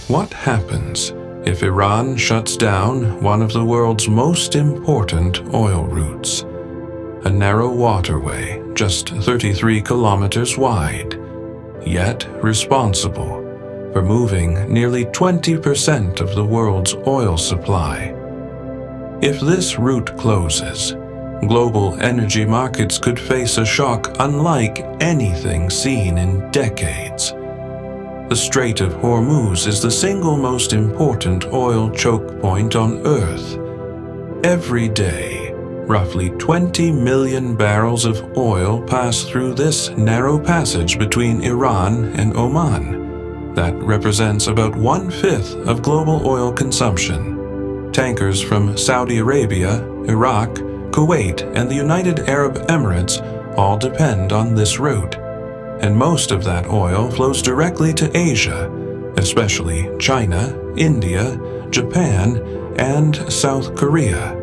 What happens if Iran shuts down one of the world's most important oil routes? A narrow waterway, just 33 kilometers wide, yet responsible for moving nearly 20% of the world's oil supply. If this route closes, global energy markets could face a shock unlike anything seen in decades. The Strait of Hormuz is the single most important oil choke point on Earth. Every day, roughly 20 million barrels of oil pass through this narrow passage between Iran and Oman. That represents about 1/5 of global oil consumption. Tankers from Saudi Arabia, Iraq, Kuwait, and the United Arab Emirates all depend on this route. And most of that oil flows directly to Asia, especially China, India, Japan, and South Korea.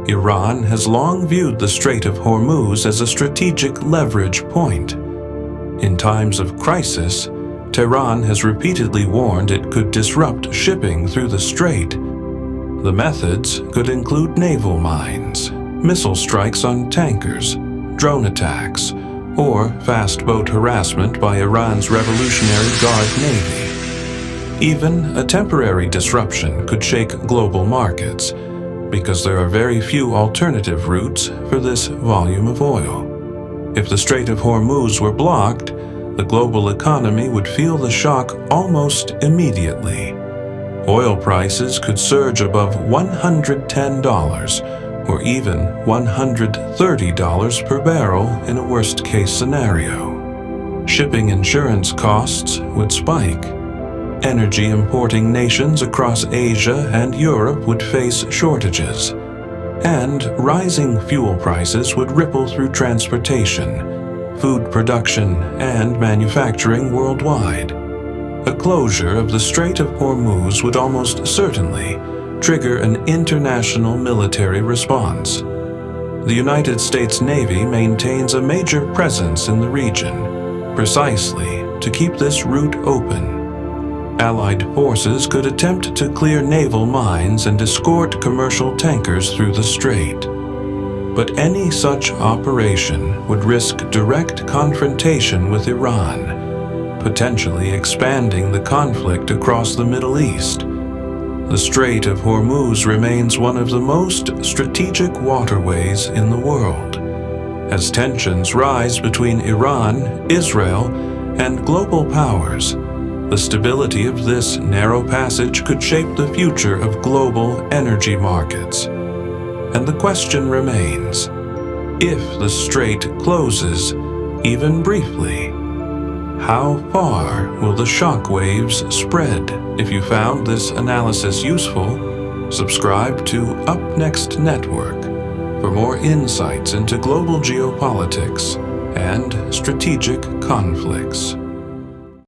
Iran has long viewed the Strait of Hormuz as a strategic leverage point. In times of crisis, Tehran has repeatedly warned it could disrupt shipping through the strait. The methods could include naval mines, missile strikes on tankers, drone attacks, or fast boat harassment by Iran's Revolutionary Guard Navy. Even a temporary disruption could shake global markets, because there are very few alternative routes for this volume of oil. If the Strait of Hormuz were blocked, the global economy would feel the shock almost immediately. Oil prices could surge above $110 or even $130 per barrel in a worst-case scenario. Shipping insurance costs would spike. Energy importing nations across Asia and Europe would face shortages. And rising fuel prices would ripple through transportation, food production, and manufacturing worldwide. A closure of the Strait of Hormuz would almost certainly trigger an international military response. The United States Navy maintains a major presence in the region, precisely to keep this route open. Allied forces could attempt to clear naval mines and escort commercial tankers through the strait. But any such operation would risk direct confrontation with Iran, potentially expanding the conflict across the Middle East. The Strait of Hormuz remains one of the most strategic waterways in the world. As tensions rise between Iran, Israel, and global powers, the stability of this narrow passage could shape the future of global energy markets. And the question remains, if the strait closes, even briefly, how far will the shock waves spread? If you found this analysis useful, subscribe to UpNext Network for more insights into global geopolitics and strategic conflicts.